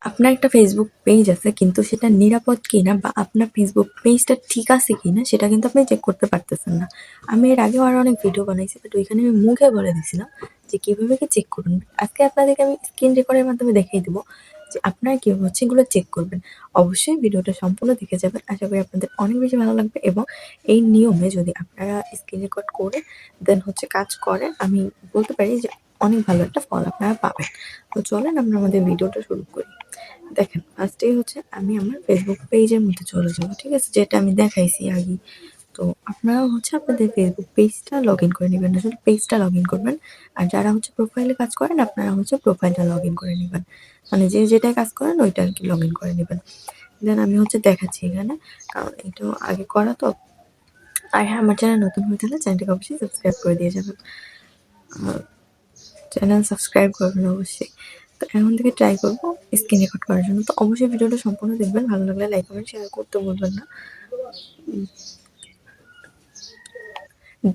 আপনার একটা Facebook page আছে কিন্তু সেটা নিরাপদ কিনা বা আপনার ফেসবুক পেজটা ঠিক আছে কিনা সেটা কিন্তু আপনি চেক করতে পারতেছেন না। আমি এর আগেও আরো অনেক ভিডিও বানাইছি, বাট ওইখানে আমি মুখে বলে দিছিলাম যে কিভাবে কি চেক করুন। আজকে আপনাদেরকে আমি স্ক্রিন রেকর্ডের মাধ্যমে দেখিয়ে দিব যে আপনারা কিভাবে হচ্ছে এগুলো চেক করবেন। অবশ্যই ভিডিওটা সম্পূর্ণ দেখে যাবেন, আশা করি আপনাদের অনেক বেশি ভালো লাগবে। এবং এই নিয়মে যদি আপনারা স্ক্রিন রেকর্ড করে দেন হচ্ছে কাজ করেন, আমি বলতে পারি যে অনেক ভালো একটা ফল আপনারা পাবেন। তো চলেন আমরা আমাদের ভিডিওটা শুরু করি। দেখেন, ফার্স্টেই হচ্ছে আমি আমার ফেসবুক পেজের মধ্যে চলে যাবো, ঠিক আছে, যেটা আমি দেখাইছি আগে। তো আপনারাও হচ্ছে আপনাদের ফেসবুক পেজটা লগ ইন করে নেবেন, আসলে পেজটা লগ ইন করবেন। আর যারা হচ্ছে প্রোফাইলে কাজ করেন আপনারা হচ্ছে প্রোফাইলটা লগ ইন করে নেবেন, মানে যে যেটায় কাজ করেন ওইটা আর কি লগ ইন করে নেবেন। দেন আমি হচ্ছে দেখাচ্ছি এখানে, কারণ এটা আগে করা তো। আর হ্যাঁ, আমার চ্যানেল নতুন হয়ে থাকলে চ্যানেলটাকে অবশ্যই সাবস্ক্রাইব করে দিয়ে যাবেন, চ্যানেল সাবস্ক্রাইব করবেন অবশ্যই। তো এখন থেকে ট্রাই করবো স্ক্রিন রেকর্ড করার জন্য। তো অবশ্যই ভিডিওটা সম্পূর্ণ দেখবেন, ভালো লাগলে লাইক কমেন্ট শেয়ার করতে ভুলবেন না।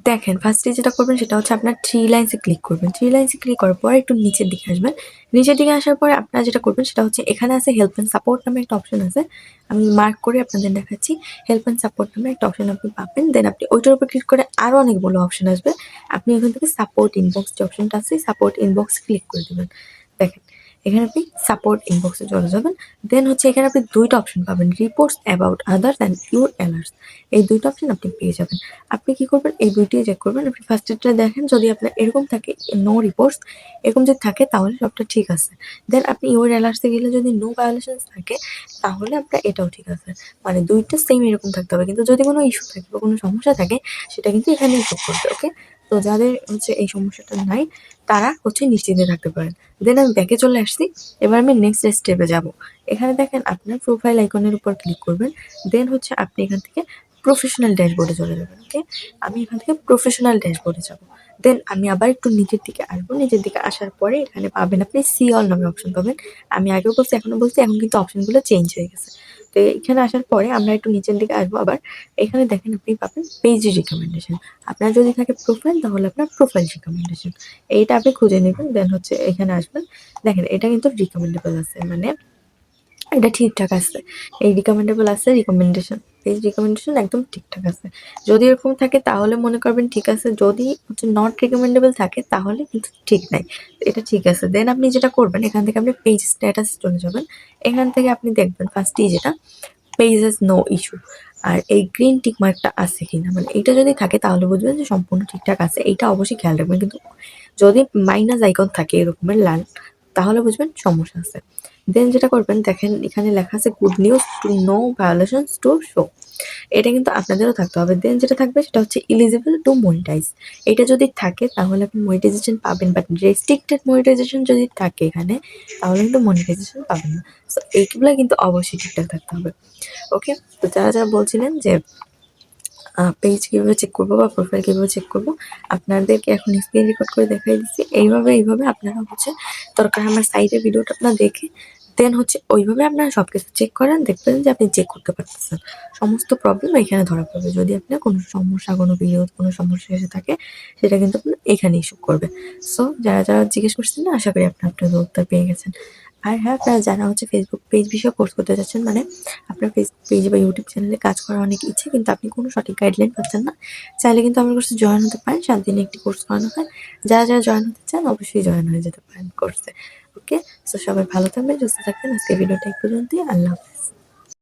দেখেন, ফার্স্টে যেটা করবেন সেটা হচ্ছে আপনার থ্রি লাইন্সে ক্লিক করবেন। থ্রি লাইন্সে ক্লিক করার পর একটু নিচের দিকে আসবেন। নিচের দিকে আসার পরে আপনারা যেটা করবেন সেটা হচ্ছে এখানে আছে হেল্প অ্যান্ড সাপোর্ট নামে একটা অপশন আছে। আমি মার্ক করে আপনাদের দেখাচ্ছি। হেল্প অ্যান্ড সাপোর্ট নামে একটা অপশন আপনি পাবেন। দেন আপনি ওইটার উপর ক্লিক করে আরো অনেকগুলো অপশন আসবে। আপনি এখান থেকে সাপোর্ট ইনবক্স যে অপশনটা আছে, সাপোর্ট ইনবক্স ক্লিক করে দেবেন। দেখেন, এখানে আপনি সাপোর্ট ইনবক্সে চলে যাবেন। দেন হচ্ছে এখানে আপনি দুইটা অপশন পাবেন, reports about others and your alerts. এই দুইটা অপশন আপনি পেয়ে যাবেন। আপনি কি করবেন, এই দুইটাই চেক করবেন। আপনি ফার্স্টেরটা দেখেন, যদি আপনার এরকম থাকে নো রিপোর্টস, এরকম যদি থাকে তাহলে সবটা ঠিক আছে। দেন আপনি ইউর অ্যালার্টসে গেলে যদি নো ভায়োলেশনস থাকে তাহলে আপনার এটাও ঠিক আছে। মানে দুইটা সেম এরকম থাকতে হবে, কিন্তু যদি কোনো ইস্যু থাকে বা কোনো সমস্যা থাকে সেটা কিন্তু এখানে ইস্যু করবে। ওকে, তো যাদের হচ্ছে এই সমস্যাটা নাই তারা হচ্ছে নিশ্চিন্তে থাকতে পারেন। দেন আমি ব্যাকে চলে আসছি। এবার আমি নেক্সট স্টেপে যাব। এখানে দেখেন আপনার প্রোফাইল আইকনের উপর ক্লিক করবেন। দেন হচ্ছে আপনি এখান থেকে প্রফেশনাল ড্যাশবোর্ডে চলে যাবেন। ওকে, আমি এখান থেকে প্রফেশনাল ড্যাশবোর্ডে যাব। দেন আমি আবার একটু নিচের দিকে আসবো। নিচের দিকে আসার পরে এখানে পাবেন আপনি সি অল নামে অপশন পাবেন। আমি আগেও বলছি এখনো বলছি, এখন কিন্তু অপশনগুলো চেঞ্জ হয়ে গেছে। তো এখানে আসার পরে আমরা একটু নিচের দিকে আসবো আবার। এখানে দেখেন আপনি পাবেন পেজ রিকমেন্ডেশন। আপনার যদি থাকে প্রোফাইল তাহলে আপনার প্রোফাইল রিকমেন্ডেশন, এইটা আপনি খুঁজে নেবেন। দেন হচ্ছে এখানে আসবেন। দেখেন, এটা কিন্তু রিকমেন্ডেবল আছে, মানে এটা ঠিকঠাক আছে। এই রিকমেন্ডেবল আছে, রিকমেন্ডেশন পেজ রিকমেন্ডেশন একদম ঠিকঠাক আছে। যদি এরকম থাকে তাহলে মনে করবেন ঠিক আছে, যদি হচ্ছে নট রিকমেন্ডেবল থাকে তাহলে কিন্তু ঠিক নাই। এটা ঠিক আছে। দেন আপনি যেটা করবেন, এখান থেকে আপনি পেজ স্ট্যাটাস চলে যাবেন। এখান থেকে আপনি দেখবেন ফার্স্টেই যেটা পেজেস নো ইস্যু, আর এই গ্রিন টিক মার্কটা আছে কিনা, মানে এটা যদি থাকে তাহলে বুঝবেন যে সম্পূর্ণ ঠিকঠাক আছে। এইটা অবশ্যই খেয়াল রাখবেন, কিন্তু যদি মাইনাস আইকন থাকে এরকমের লাল তাহলে বুঝবেন সমস্যা আছে। দেন যেটা করবেন, দেখেন এখানে লেখা আছে good news to know violations to show, এটা কিন্তু আপনাদেরও থাকতে হবে। দেন যেটা থাকবে সেটা হচ্ছে এলিজিবল টু মনিটাইজ, এটা যদি থাকে তাহলে আপনি মনিটাইজেশন পাবেন, বাট রেস্ট্রিক্টেড মনিটাইজেশন যদি থাকে এখানে তাহলে কিন্তু মনিটাইজেশন পাবেন না। সো এইগুলো কিন্তু অবশ্যই ঠিকঠাক থাকতে হবে। ওকে, তো যারা যারা বলছিলেন যে পেজ কীভাবে চেক করবো বা প্রোফাইল কীভাবে চেক করবো, আপনাদেরকে এখন স্ক্রিন রেকর্ড করে দেখাই দিচ্ছি। এইভাবে আপনারা হচ্ছে দরকার আমার সাইডের ভিডিওটা আপনারা দেখে দেন হচ্ছে ওইভাবে আপনারা সব কিছু চেক করেন, দেখবেন যে আপনি চেক করতে পারতেছেন। সমস্ত প্রবলেম এখানে ধরা পড়বে। যদি আপনার কোনো সমস্যা, কোনো ভিডিও কোনো সমস্যা এসে থাকে সেটা কিন্তু আপনার এখানে ইস্যু করবে। সো যারা যারা জিজ্ঞেস করছেন না, আশা করি আপনার উত্তর পেয়ে গেছেন। আর হ্যাঁ, আপনারা যারা হচ্ছে ফেসবুক পেজ বিষয়ে কোর্স করতে চাচ্ছেন, মানে আপনার ফেসবুক পেজ বা ইউটিউব চ্যানেলে কাজ করার অনেক ইচ্ছে কিন্তু আপনি কোনো সঠিক গাইডলাইন পাচ্ছেন না, চাইলে কিন্তু আমার কোর্সে জয়েন হতে পারেন। 7 দিনে একটি কোর্স করানো হয়। যারা যারা জয়েন হতে চান অবশ্যই জয়েন হয়ে যেতে পারেন কোর্সে। ওকে, সো সবাই ভালো থাকবেন, সুস্থ থাকবেন। আজকে ভিডিওটা এই পর্যন্তই। আল্লাহ হাফেজ।